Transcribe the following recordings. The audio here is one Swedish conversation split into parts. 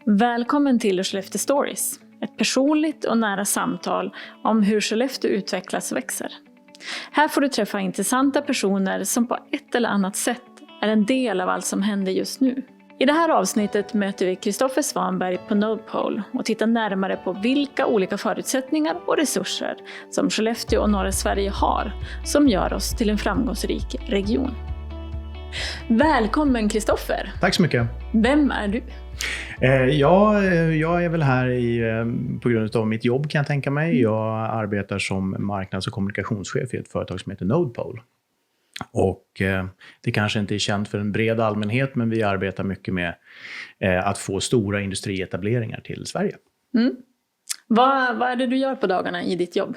Välkommen till Skellefteå Stories, ett personligt och nära samtal om hur Skellefteå utvecklas och växer. Här får du träffa intressanta personer som på ett eller annat sätt är en del av allt som händer just nu. I det här avsnittet möter vi Kristoffer Svanberg på Nodepole och tittar närmare på vilka olika förutsättningar och resurser som Skellefteå och norra Sverige har som gör oss till en framgångsrik region. Välkommen Kristoffer! Tack så mycket! Vem är du? Jag är väl här på grund av mitt jobb kan jag tänka mig. Jag arbetar som marknads- och kommunikationschef i ett företag som heter Nodepole. Och det kanske inte är känt för en bred allmänhet, men vi arbetar mycket med att få stora industrietableringar till Sverige. Mm. Vad är det du gör på dagarna i ditt jobb?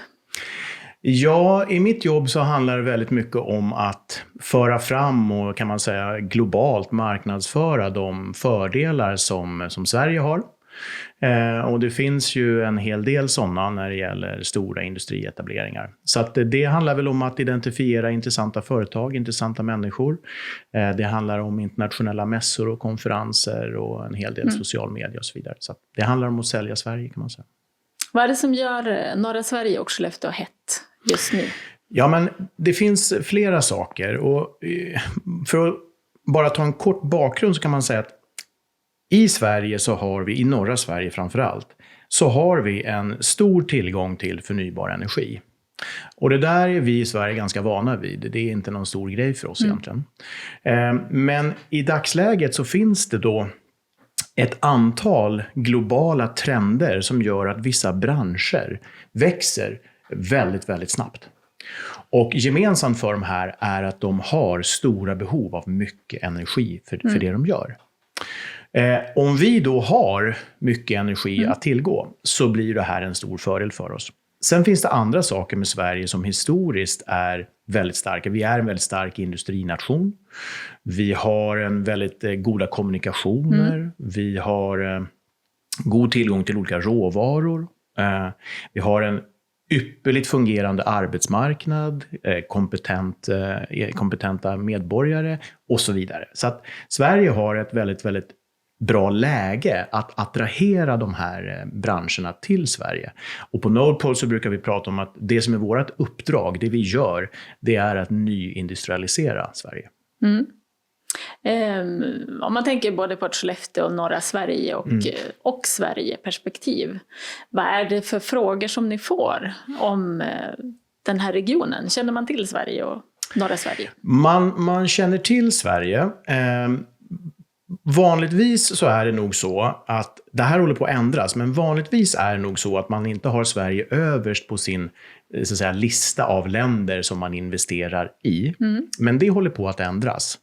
Ja, i mitt jobb så handlar det väldigt mycket om att föra fram och kan man säga globalt marknadsföra de fördelar som Sverige har. Och det finns ju en hel del sådana när det gäller stora industrietableringar. Så att det handlar väl om att identifiera intressanta företag, intressanta människor. Det handlar om internationella mässor och konferenser och en hel del social media och så vidare. Så att det handlar om att sälja Sverige kan man säga. Vad är det som gör norra Sverige och Skellefteå hett just nu? Ja, men det finns flera saker. Och för att bara ta en kort bakgrund så kan man säga att i Sverige så har vi, i norra Sverige framförallt, så har vi en stor tillgång till förnybar energi. Och det där är vi i Sverige ganska vana vid. Det är inte någon stor grej för oss egentligen. Men i dagsläget så finns det då ett antal globala trender som gör att vissa branscher växer väldigt, väldigt snabbt. Och gemensamt för de här är att de har stora behov av mycket energi för det de gör. Om vi då har mycket energi att tillgå så blir det här en stor fördel för oss. Sen finns det andra saker med Sverige som historiskt är väldigt starka. Vi är en väldigt stark industrination. Vi har en väldigt goda kommunikationer. Vi har god tillgång till olika råvaror. Vi har en ypperligt fungerande arbetsmarknad, kompetenta medborgare och så vidare. Så att Sverige har ett väldigt, väldigt bra läge att attrahera de här branscherna till Sverige. Och på Nodepole så brukar vi prata om att det som är vårt uppdrag, det vi gör, det är att nyindustrialisera Sverige. Om man tänker både på Skellefteå och norra Sverige och Sverige-perspektiv. Vad är det för frågor som ni får om den här regionen? Känner man till Sverige och norra Sverige? Man känner till Sverige. Vanligtvis så är det nog så att det här håller på att ändras, men vanligtvis är det nog så att man inte har Sverige överst på sin så att säga, lista av länder som man investerar i. Men det håller på att ändras.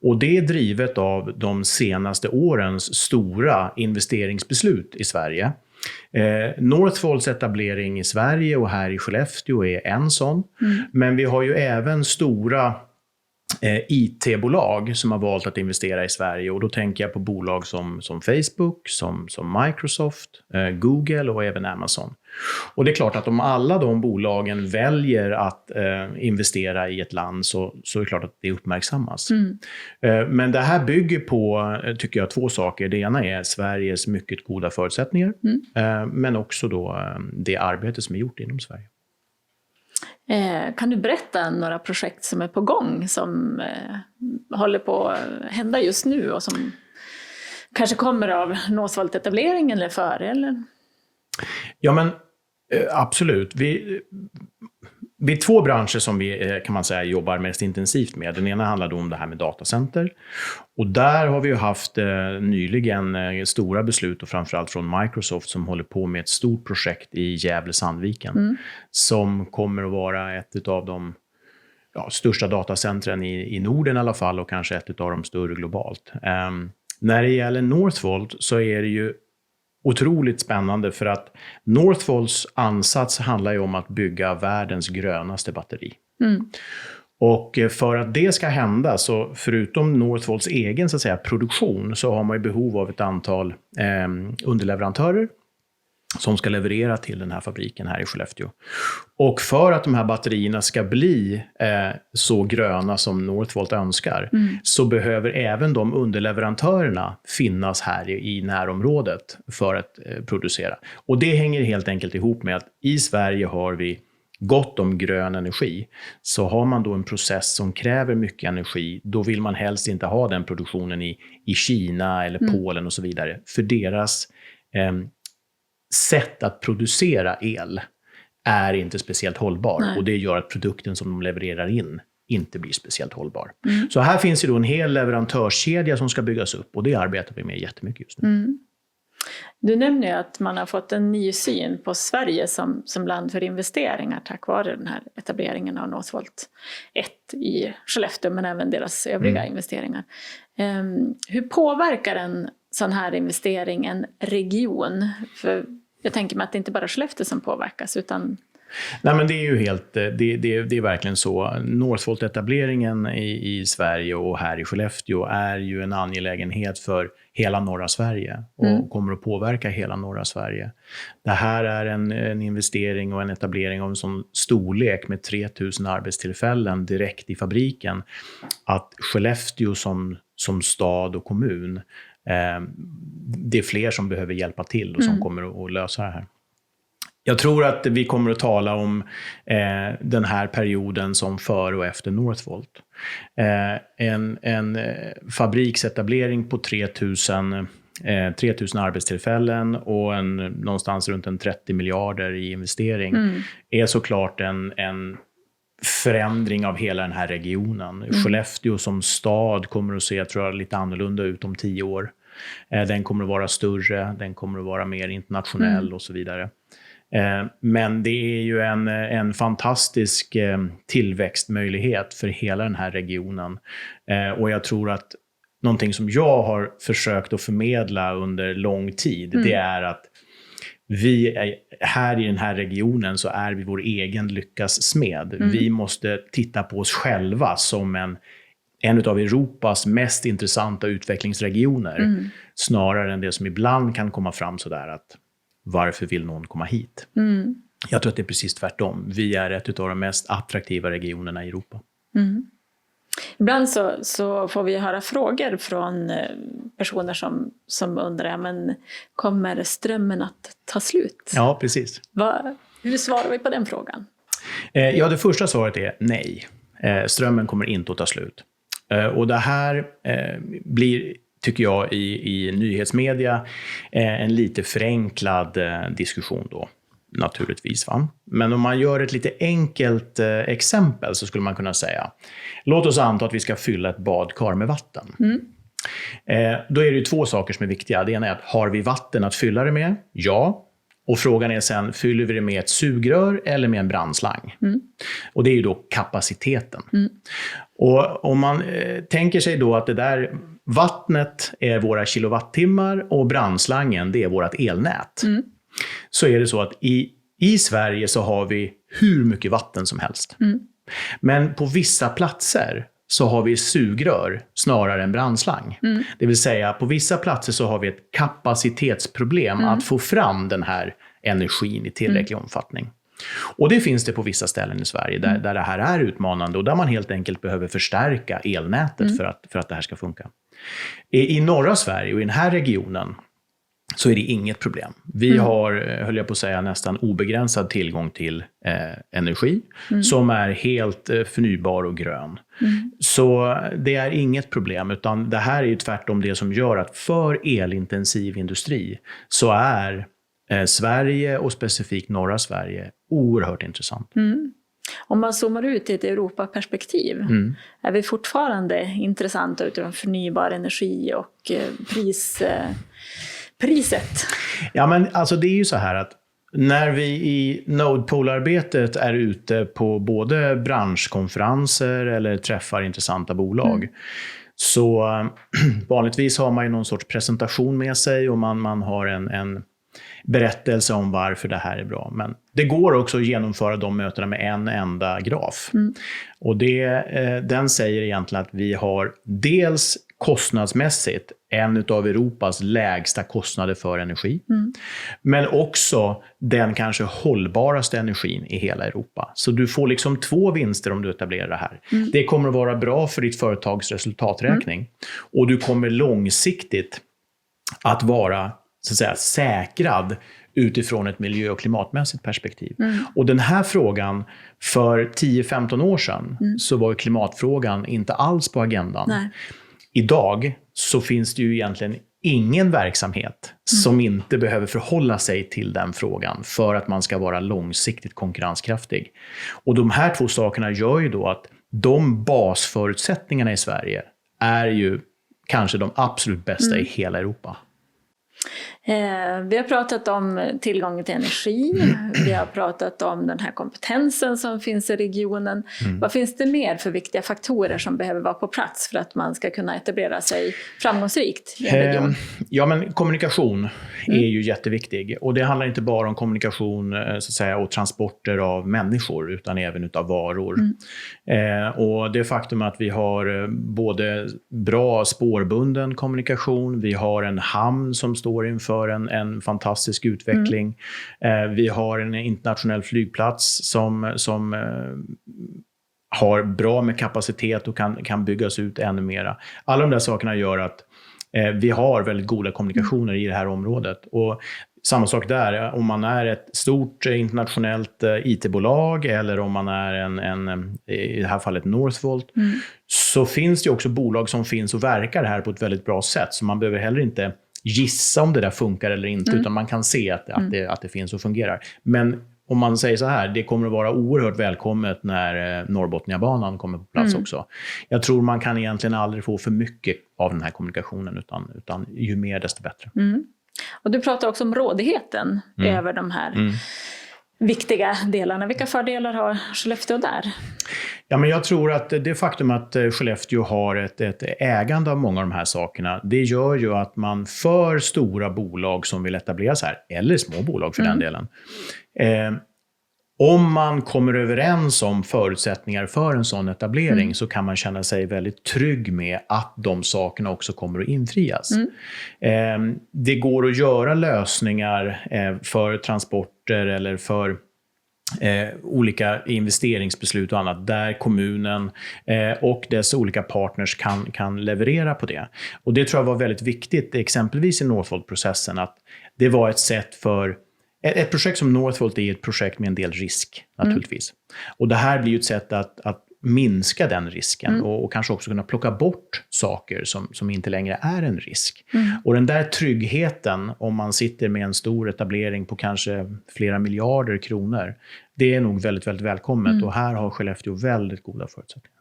Och det är drivet av de senaste årens stora investeringsbeslut i Sverige. Northvolts etablering i Sverige och här i Skellefteå är en sån. Men vi har ju även stora IT-bolag som har valt att investera i Sverige, och då tänker jag på bolag som Facebook, som Microsoft, Google och även Amazon. Och det är klart att om alla de bolagen väljer att investera i ett land så är det klart att det uppmärksammas. Men det här bygger på, tycker jag, två saker. Det ena är Sveriges mycket goda förutsättningar, men också då det arbete som är gjort inom Sverige. Kan du berätta några projekt som är på gång som håller på att hända just nu och som kanske kommer av Northvolt-etableringen eller före? Eller? Ja, men absolut. Vi är två branscher som vi kan man säga jobbar mest intensivt med. Den ena handlar då om det här med datacenter. Och där har vi ju haft nyligen stora beslut, och framförallt från Microsoft som håller på med ett stort projekt i Gävle-Sandviken. Som kommer att vara ett av de största datacentren i Norden i alla fall, och kanske ett av de större globalt. När det gäller Northvolt så är det ju otroligt spännande, för att Northvolts ansats handlar ju om att bygga världens grönaste batteri. Och för att det ska hända, så förutom Northvolts egen så att säga, produktion, så har man ju behov av ett antal underleverantörer. som ska leverera till den här fabriken här i Skellefteå. Och för att de här batterierna ska bli så gröna som Northvolt önskar, så behöver även de underleverantörerna finnas här i närområdet för att producera. Och det hänger helt enkelt ihop med att i Sverige har vi gott om grön energi. Så har man då en process som kräver mycket energi, då vill man helst inte ha den produktionen i Kina eller Polen och så vidare. För deras sätt att producera el är inte speciellt hållbar. Nej. Och det gör att produkten som de levererar in inte blir speciellt hållbar. Så här finns ju då en hel leverantörskedja som ska byggas upp, och det arbetar vi med jättemycket just nu. Du nämner ju att man har fått en ny syn på Sverige som land för investeringar tack vare den här etableringen av Northvolt 1 i Skellefteå, men även deras övriga investeringar. Hur påverkar en sån här investering en region? För jag tänker mig att det inte bara är Skellefteå som påverkas, utan... Nej, men det är ju det är verkligen så. Northvolt-etableringen i Sverige och här i Skellefteå är ju en angelägenhet för hela norra Sverige och kommer att påverka hela norra Sverige. Det här är en investering och en etablering av en sån storlek med 3000 arbetstillfällen direkt i fabriken, att Skellefteå som stad och kommun, det är fler som behöver hjälpa till och som kommer att lösa det här. Jag tror att vi kommer att tala om den här perioden som före och efter Northvolt. En fabriksetablering på 3000 arbetstillfällen och någonstans runt en 30 miljarder i investering är såklart en förändring av hela den här regionen. Skellefteå som stad kommer att se, tror jag, lite annorlunda ut om 10 år. Den kommer att vara större, den kommer att vara mer internationell och så vidare. Men det är ju en fantastisk tillväxtmöjlighet för hela den här regionen. Och jag tror att någonting som jag har försökt att förmedla under lång tid, det är att vi är, här i den här regionen så är vi vår egen lyckas smed. Vi måste titta på oss själva som en av Europas mest intressanta utvecklingsregioner. Snarare än det som ibland kan komma fram sådär att varför vill någon komma hit? Jag tror att det är precis tvärtom. Vi är ett av de mest attraktiva regionerna i Europa. Ibland så får vi höra frågor från personer som undrar, men kommer strömmen att ta slut? Ja, precis. Hur svarar vi på den frågan? Ja, det första svaret är nej. Strömmen kommer inte att ta slut. Och det här blir, tycker jag, i nyhetsmedia en lite förenklad diskussion då, naturligtvis. Va? Men om man gör ett lite enkelt exempel så skulle man kunna säga, låt oss anta att vi ska fylla ett badkar med vatten. Då är det ju 2 saker som är viktiga. Det ena är att har vi vatten att fylla det med? Ja. Och frågan är sen, fyller vi det med ett sugrör eller med en brandslang? Och det är ju då kapaciteten. Och om man tänker sig då att det där vattnet är våra kilowattimmar och brandslangen, det är vårt elnät. Så är det så att i Sverige så har vi hur mycket vatten som helst. Men på vissa platser så har vi sugrör snarare än brandslang. Det vill säga, på vissa platser så har vi ett kapacitetsproblem att få fram den här energin i tillräcklig omfattning. Och det finns det på vissa ställen i Sverige där det här är utmanande och där man helt enkelt behöver förstärka elnätet för att det här ska funka. I norra Sverige och i den här regionen så är det inget problem. Vi har, höll jag på att säga, nästan obegränsad tillgång till energi som är helt förnybar och grön. Så det är inget problem, utan det här är ju tvärtom det som gör att för elintensiv industri så är Sverige och specifikt norra Sverige oerhört intressant. Om man zoomar ut i ett Europaperspektiv, är vi fortfarande intressanta utifrån förnybar energi och priset? Ja, men alltså det är ju så här att när vi i Node-Pool-arbetet är ute på både branschkonferenser eller träffar intressanta bolag, så vanligtvis har man ju någon sorts presentation med sig och man har en berättelse om varför det här är bra. Men det går också att genomföra de mötena med en enda graf. Och den säger egentligen att vi har dels kostnadsmässigt en av Europas lägsta kostnader för energi. Men också den kanske hållbaraste energin i hela Europa. Så du får liksom 2 vinster om du etablerar det här. Det kommer att vara bra för ditt företags resultaträkning. Och du kommer långsiktigt att vara, så att säga, säkrad utifrån ett miljö- och klimatmässigt perspektiv. Och den här frågan, för 10-15 år sedan så var ju klimatfrågan inte alls på agendan. Nej. Idag så finns det ju egentligen ingen verksamhet som inte behöver förhålla sig till den frågan för att man ska vara långsiktigt konkurrenskraftig. Och de här 2 sakerna gör ju då att de basförutsättningarna i Sverige är ju kanske de absolut bästa i hela Europa. Vi har pratat om tillgången till energi, vi har pratat om den här kompetensen som finns i regionen. Vad finns det mer för viktiga faktorer som behöver vara på plats för att man ska kunna etablera sig framgångsrikt i en region? Ja, men kommunikation är ju jätteviktig. Och det handlar inte bara om kommunikation, så att säga, och transporter av människor utan även utav varor. Och det faktum att vi har både bra spårbunden kommunikation, vi har en hamn som står inför en fantastisk utveckling. Vi har en internationell flygplats som har bra med kapacitet och kan byggas ut ännu mera. Alla de där sakerna gör att vi har väldigt goda kommunikationer i det här området. Och samma sak där, om man är ett stort internationellt IT-bolag eller om man är i det här fallet Northvolt, så finns det också bolag som finns och verkar här på ett väldigt bra sätt. Så man behöver heller inte gissa om det där funkar eller inte, utan man kan se att det finns och fungerar. Men om man säger så här, det kommer att vara oerhört välkommet när Norrbotniabanan kommer på plats också. Jag tror man kan egentligen aldrig få för mycket av den här kommunikationen, utan ju mer desto bättre. Och du pratar också om rådigheten över de här viktiga delarna. Vilka fördelar har Skellefteå där? Ja, men jag tror att det faktum att Skellefteå har ett ägande av många av de här sakerna, det gör ju att man för stora bolag som vill etablera sig här, eller små bolag för den delen, om man kommer överens om förutsättningar för en sån etablering så kan man känna sig väldigt trygg med att de sakerna också kommer att infrias. Det går att göra lösningar för transporter eller för olika investeringsbeslut och annat där kommunen och dess olika partners kan leverera på det. Och det tror jag var väldigt viktigt, exempelvis i Northvolt-processen, att det var ett sätt för ett projekt som Northvolt är ett projekt med en del risk naturligtvis. Och det här blir ju ett sätt att minska den risken och kanske också kunna plocka bort saker som inte längre är en risk. Och den där tryggheten, om man sitter med en stor etablering på kanske flera miljarder kronor, det är nog väldigt, väldigt välkommet. Och här har Skellefteå väldigt goda förutsättningar.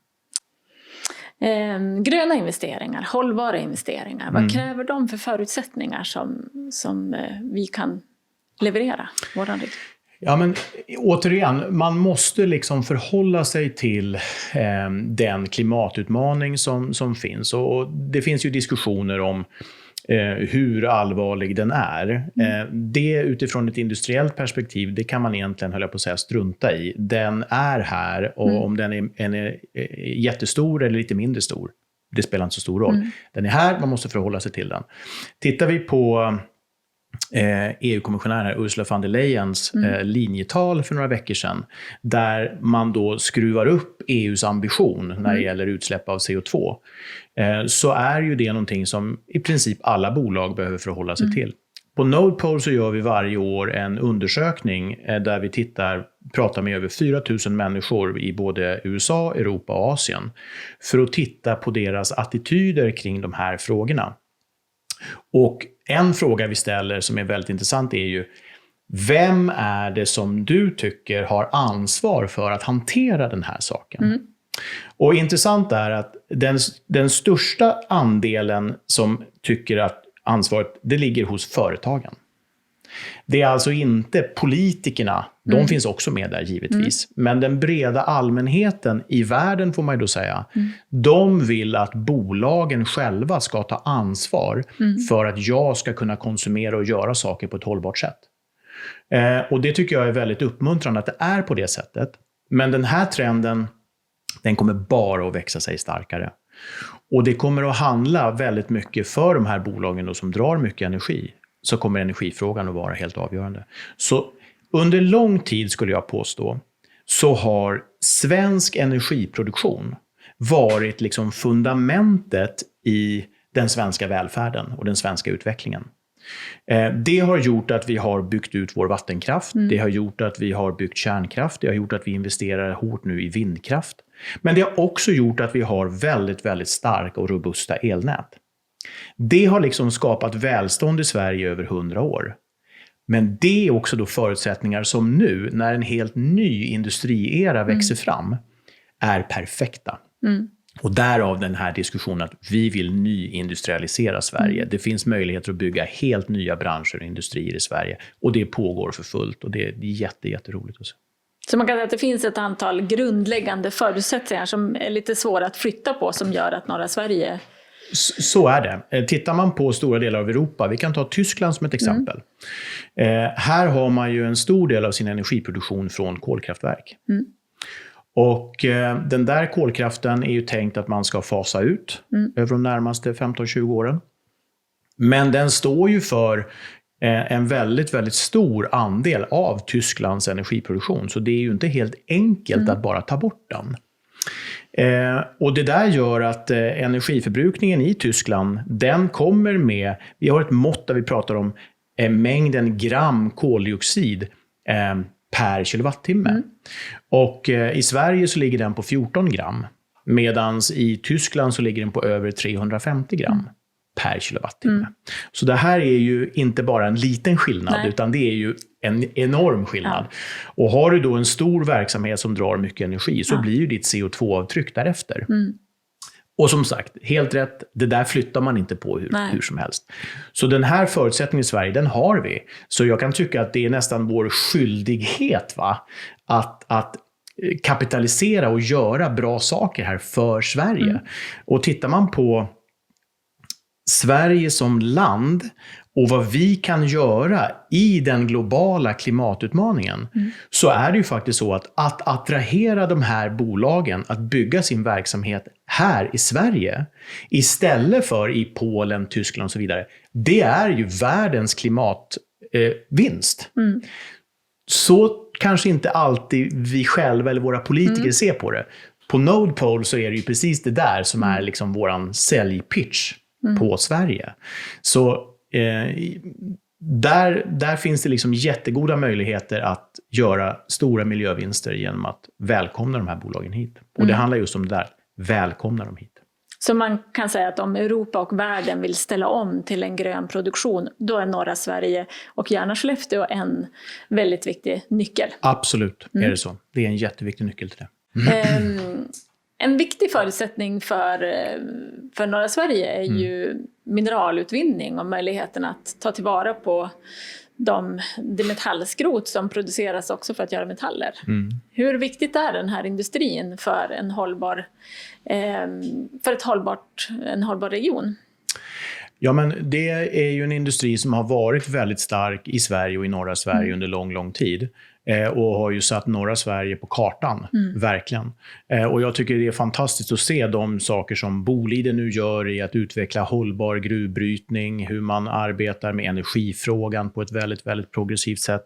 Gröna investeringar, hållbara investeringar, vad kräver de för förutsättningar som vi kan leverera våran region? Ja, men återigen, man måste liksom förhålla sig till den klimatutmaning som finns. Och det finns ju diskussioner om hur allvarlig den är. Det utifrån ett industriellt perspektiv, det kan man egentligen, höll jag på att säga, strunta i. Den är här och om den är jättestor eller lite mindre stor, det spelar inte så stor roll. Den är här, man måste förhålla sig till den. Tittar vi på EU-kommissionären Ursula von der Leyens linjetal för några veckor sedan, där man då skruvar upp EUs ambition när det gäller utsläpp av CO2, så är ju det någonting som i princip alla bolag behöver förhålla sig till. På Nodepol så gör vi varje år en undersökning där vi pratar med över 4 000 människor i både USA, Europa och Asien för att titta på deras attityder kring de här frågorna. Och en fråga vi ställer som är väldigt intressant är ju: vem är det som du tycker har ansvar för att hantera den här saken? Och intressant är att den största andelen som tycker att ansvaret, det ligger hos företagen. Det är alltså inte politikerna, de finns också med där givetvis. Men den breda allmänheten i världen, får man ju då säga, de vill att bolagen själva ska ta ansvar för att jag ska kunna konsumera och göra saker på ett hållbart sätt. Och det tycker jag är väldigt uppmuntrande att det är på det sättet. Men den här trenden, den kommer bara att växa sig starkare. Och det kommer att handla väldigt mycket för de här bolagen då, som drar mycket energi. Så kommer energifrågan att vara helt avgörande. Så under lång tid skulle jag påstå så har svensk energiproduktion varit liksom fundamentet i den svenska välfärden och den svenska utvecklingen. Det har gjort att vi har byggt ut vår vattenkraft, det har gjort att vi har byggt kärnkraft, det har gjort att vi investerar hårt nu i vindkraft. Men det har också gjort att vi har väldigt, väldigt starka och robusta elnät. Det har liksom skapat välstånd i Sverige över 100 år. Men det är också då förutsättningar som nu, när en helt ny industriera växer fram, är perfekta. Och därav den här diskussionen att vi vill nyindustrialisera Sverige. Det finns möjligheter att bygga helt nya branscher och industrier i Sverige. Och det pågår för fullt och det är jätteroligt att se. Så man kan säga att det finns ett antal grundläggande förutsättningar som är lite svåra att flytta på, som gör att norra Sverige... Så är det. Tittar man på stora delar av Europa, vi kan ta Tyskland som ett exempel. Här har man ju en stor del av sin energiproduktion från kolkraftverk. Och den där kolkraften är ju tänkt att man ska fasa ut över de närmaste 15-20 åren. Men den står ju för en väldigt, väldigt stor andel av Tysklands energiproduktion. Så det är ju inte helt enkelt att bara ta bort den. Och det där gör att energiförbrukningen i Tyskland, den kommer med, vi har ett mått där vi pratar om mängden gram koldioxid per kilowattimme. Och i Sverige så ligger den på 14 gram, medan i Tyskland så ligger den på över 350 gram per kilowattimme. Så det här är ju inte bara en liten skillnad, utan det är ju en enorm skillnad. Och har du då en stor verksamhet som drar mycket energi, så blir ju ditt CO2-avtryck därefter. Och som sagt, helt rätt, det där flyttar man inte på hur som helst. Så den här förutsättningen i Sverige, den har vi. Så jag kan tycka att det är nästan vår skyldighet att kapitalisera och göra bra saker här för Sverige. Och tittar man på Sverige som land och vad vi kan göra i den globala klimatutmaningen, så är det ju faktiskt så att attrahera de här bolagen att bygga sin verksamhet här i Sverige istället för i Polen, Tyskland och så vidare. Det är ju världens klimatvinst. Så kanske inte alltid vi själva eller våra politiker ser på det. På Nordpol så är det ju precis det där som är liksom våran säljpitch på Sverige. Så där finns det liksom jättegoda möjligheter att göra stora miljövinster genom att välkomna de här bolagen hit. Och det handlar just om det där, välkomna dem hit. Så man kan säga att om Europa och världen vill ställa om till en grön produktion, då är norra Sverige och gärna Skellefteå en väldigt viktig nyckel. Absolut, är det så. Det är en jätteviktig nyckel till det. En viktig förutsättning för norra Sverige är ju mineralutvinning och möjligheten att ta tillvara på det metallskrot som produceras också för att göra metaller. Hur viktigt är den här industrin för en hållbar region? Ja, men det är ju en industri som har varit väldigt stark i Sverige och i norra Sverige under lång tid. Och har ju satt norra Sverige på kartan, verkligen. Och jag tycker det är fantastiskt att se de saker som Boliden nu gör i att utveckla hållbar gruvbrytning, hur man arbetar med energifrågan på ett väldigt, väldigt progressivt sätt.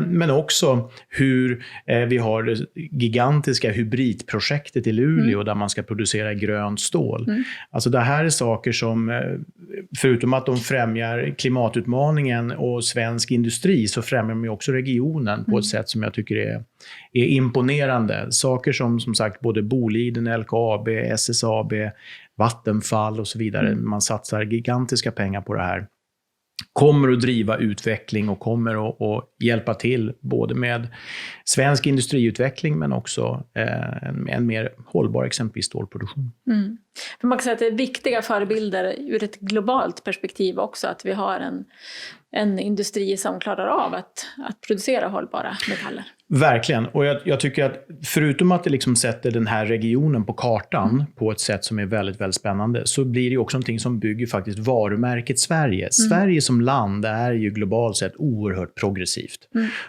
Men också hur vi har det gigantiska hybridprojektet i Luleå där man ska producera grönt stål. Alltså det här är saker som, förutom att de främjar klimatutmaningen och svensk industri, så främjar de också regionen på ett sätt som jag tycker är imponerande. Saker som sagt både Boliden, LKAB, SSAB, Vattenfall och så vidare. Man satsar gigantiska pengar på det här. Kommer att driva utveckling och kommer att hjälpa till både med svensk industriutveckling men också en mer hållbar exempelvis stålproduktion. För man kan säga att det är viktiga förebilder ur ett globalt perspektiv också, att vi har en industri som klarar av att producera hållbara metaller. Verkligen, och jag tycker att förutom att det liksom sätter den här regionen på kartan på ett sätt som är väldigt, väldigt spännande, så blir det också någonting som bygger faktiskt varumärket Sverige. Sverige som land är ju globalt sett oerhört progressivt.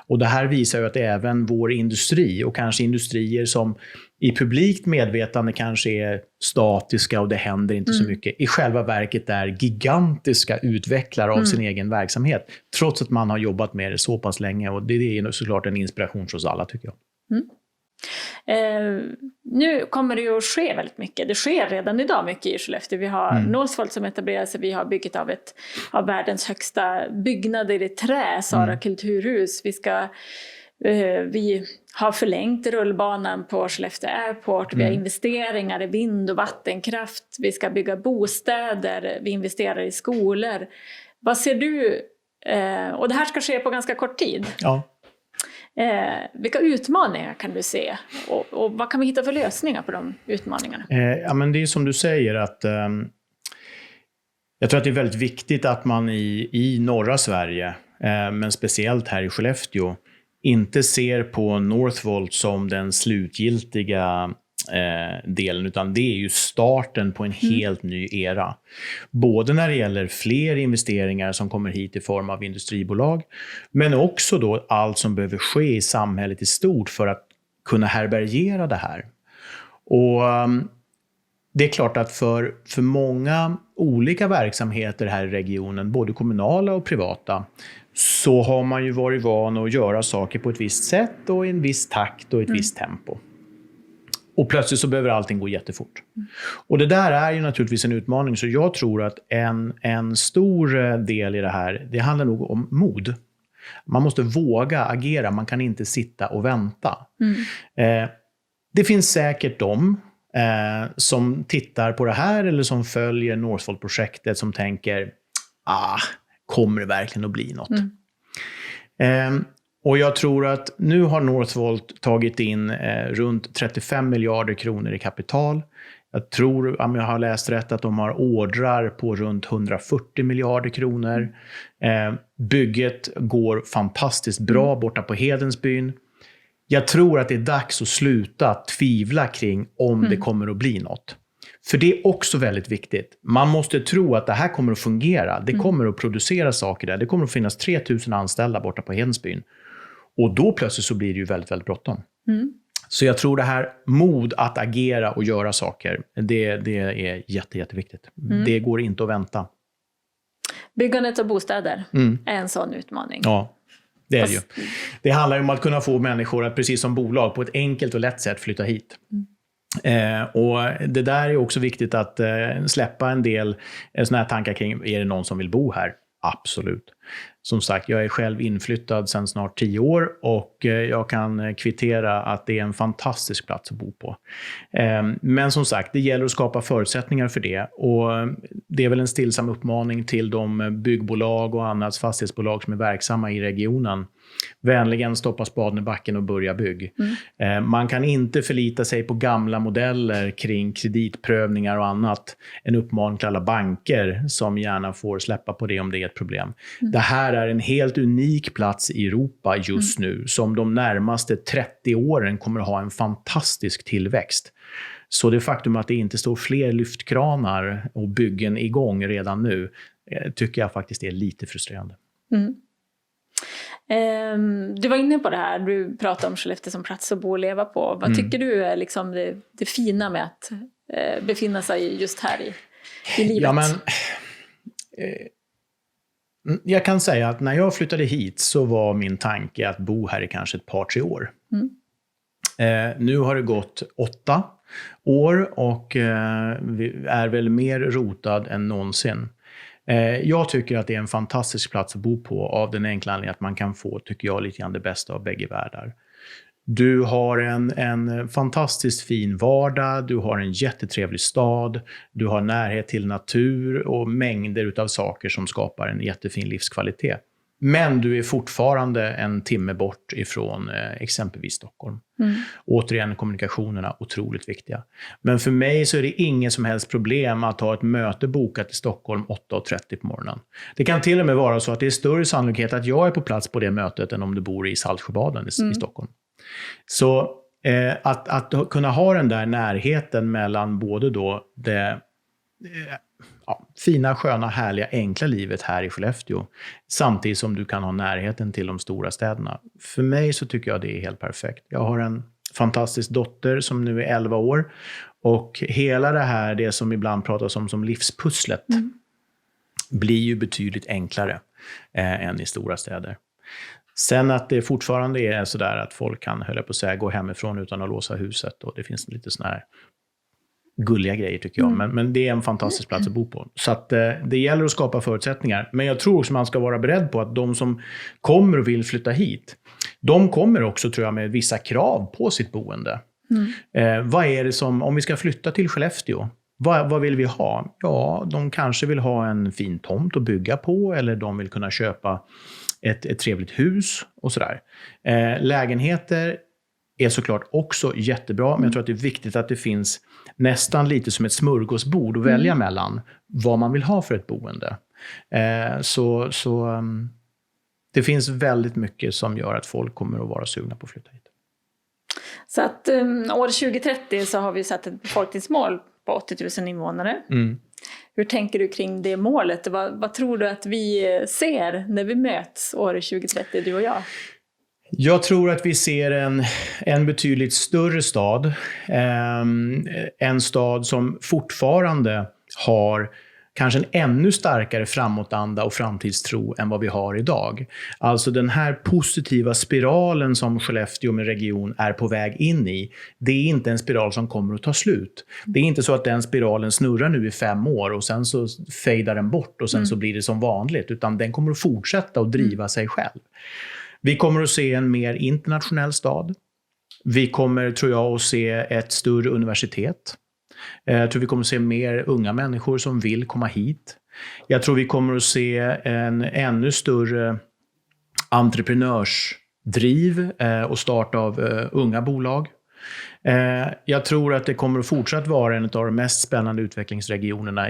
Och det här visar ju att även vår industri och kanske industrier som i publikt medvetande kanske är statiska och det händer inte så mycket. I själva verket är gigantiska utvecklare av sin egen verksamhet. Trots att man har jobbat med det så pass länge. Och det är såklart en inspiration för oss alla, tycker jag. Nu kommer det ju att ske väldigt mycket. Det sker redan idag mycket i Skellefteå. Vi har Northvolt som etablerar sig. Vi har bygget av världens högsta byggnader i trä, Sara kulturhus. Vi har förlängt rullbanan på Skellefteå Airport. Vi har investeringar i vind- och vattenkraft. Vi ska bygga bostäder. Vi investerar i skolor. Vad ser du? Och det här ska ske på ganska kort tid. Ja. Vilka utmaningar kan du se? Och vad kan vi hitta för lösningar på de utmaningarna? Ja, men det är som du säger att jag tror att det är väldigt viktigt att man i norra Sverige, men speciellt här i Skellefteå, inte ser på Northvolt som den slutgiltiga delen, utan det är ju starten på en helt ny era. Både när det gäller fler investeringar som kommer hit i form av industribolag, men också då allt som behöver ske i samhället i stort för att kunna härbärgera det här. Och det är klart att för många olika verksamheter här i regionen, både kommunala och privata, så har man ju varit van att göra saker på ett visst sätt och i en viss takt och ett visst tempo. Och plötsligt så behöver allting gå jättefort. Och det där är ju naturligtvis en utmaning. Så jag tror att en stor del i det här, det handlar nog om mod. Man måste våga agera, man kan inte sitta och vänta. Det finns säkert de som tittar på det här eller som följer Northvolt-projektet som tänker, kommer det verkligen att bli något? Och jag tror att nu har Northvolt tagit in runt 35 miljarder kronor i kapital. Jag tror, om jag har läst rätt, att de har ordrar på runt 140 miljarder kronor. Bygget går fantastiskt bra borta på Hedensbyn. Jag tror att det är dags att sluta tvivla kring om det kommer att bli något. För det är också väldigt viktigt. Man måste tro att det här kommer att fungera. Det kommer att producera saker där. Det kommer att finnas 3000 anställda borta på Hedensbyn. Och då plötsligt så blir det ju väldigt, väldigt bråttom. Så jag tror det här mod att agera och göra saker, det är jätteviktigt. Det går inte att vänta. Byggandet av bostäder är en sån utmaning. Ja, det är det ju. Det handlar ju om att kunna få människor att, precis som bolag, på ett enkelt och lätt sätt flytta hit. Och det där är också viktigt att släppa en del såna här tankar kring, är det någon som vill bo här? Absolut. Som sagt, jag är själv inflyttad sedan snart 10 år och jag kan kvittera att det är en fantastisk plats att bo på. Men som sagt, det gäller att skapa förutsättningar för det, och det är väl en stillsam uppmaning till de byggbolag och annat fastighetsbolag som är verksamma i regionen. Vänligen stoppa spaden i backen och börja bygg. Man kan inte förlita sig på gamla modeller kring kreditprövningar och annat. En uppmaning till alla banker som gärna får släppa på det om det är ett problem. Det här är en helt unik plats i Europa just nu som de närmaste 30 åren kommer att ha en fantastisk tillväxt. Så det faktum att det inte står fler lyftkranar och byggen igång redan nu tycker jag faktiskt är lite frustrerande. Du var inne på det här, du pratade om Skellefteå som plats att bo och leva på. Vad tycker du är liksom det fina med att befinna sig just här i livet? Ja, men, jag kan säga att när jag flyttade hit så var min tanke att bo här i kanske ett par 3 år. Nu har det gått 8 år och vi är väl mer rotad än någonsin. Jag tycker att det är en fantastisk plats att bo på av den enkla anledningen att man kan få, tycker jag, lite grann det bästa av bägge världar. Du har en fantastiskt fin vardag, du har en jättetrevlig stad, du har närhet till natur och mängder av saker som skapar en jättefin livskvalitet. Men du är fortfarande en timme bort ifrån exempelvis Stockholm. Återigen, kommunikationerna otroligt viktiga. Men för mig så är det ingen som helst problem att ha ett möte bokat i Stockholm 8:30 på morgonen. Det kan till och med vara så att det är större sannolikhet att jag är på plats på det mötet än om du bor i Saltsjöbaden i Stockholm. Så att kunna ha den där närheten mellan både då det fina, sköna, härliga, enkla livet här i Skellefteå samtidigt som du kan ha närheten till de stora städerna. För mig så tycker jag det är helt perfekt. Jag har en fantastisk dotter som nu är 11 år. Och hela det här, det som ibland pratas om som livspusslet, blir ju betydligt enklare än i stora städer. Sen att det fortfarande är sådär att folk kan, höll jag på att säga, gå hemifrån utan att låsa huset. Och det finns lite såna här gulliga grejer tycker jag. Men det är en fantastisk plats att bo på. Så att det gäller att skapa förutsättningar. Men jag tror också man ska vara beredd på att de som kommer och vill flytta hit, de kommer också, tror jag, med vissa krav på sitt boende. Vad är det som, om vi ska flytta till Skellefteå, vad vill vi ha? Ja, de kanske vill ha en fin tomt att bygga på, eller de vill kunna köpa ett trevligt hus och sådär. Lägenheter är såklart också jättebra, men jag tror att det är viktigt att det finns nästan lite som ett smörgåsbord att välja mellan vad man vill ha för ett boende. Så det finns väldigt mycket som gör att folk kommer att vara sugna på att flytta hit. Så att år 2030 så har vi satt ett befolkningsmål på 80 000 invånare. Hur tänker du kring det målet? Vad tror du att vi ser när vi möts år 2030, du och jag? Jag tror att vi ser en betydligt större stad. En stad som fortfarande har kanske en ännu starkare framåtanda och framtidstro än vad vi har idag. Alltså den här positiva spiralen som Skellefteå med region är på väg in i, det är inte en spiral som kommer att ta slut. Det är inte så att den spiralen snurrar nu i 5 år och sen så fejdar den bort och sen så blir det som vanligt, utan den kommer att fortsätta att driva sig själv. Vi kommer att se en mer internationell stad. Vi kommer, tror jag, att se ett större universitet. Jag tror vi kommer att se mer unga människor som vill komma hit. Jag tror vi kommer att se en ännu större entreprenörsdriv och start av unga bolag. Jag tror att det kommer att fortsatt vara en av de mest spännande utvecklingsregionerna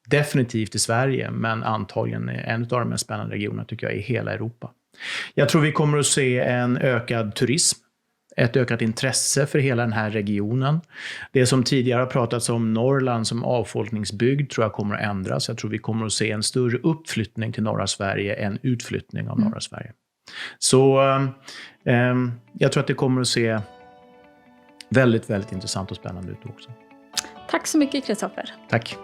definitivt i Sverige, men antagligen en av de mest spännande regionerna tycker jag i hela Europa. Jag tror vi kommer att se en ökad turism. Ett ökat intresse för hela den här regionen. Det som tidigare har pratats om Norrland som avfolkningsbygd tror jag kommer att ändras. Jag tror vi kommer att se en större uppflyttning till norra Sverige än utflyttning av norra Sverige. Så jag tror att det kommer att se väldigt, väldigt intressant och spännande ut också. Tack så mycket, Kristoffer. Tack.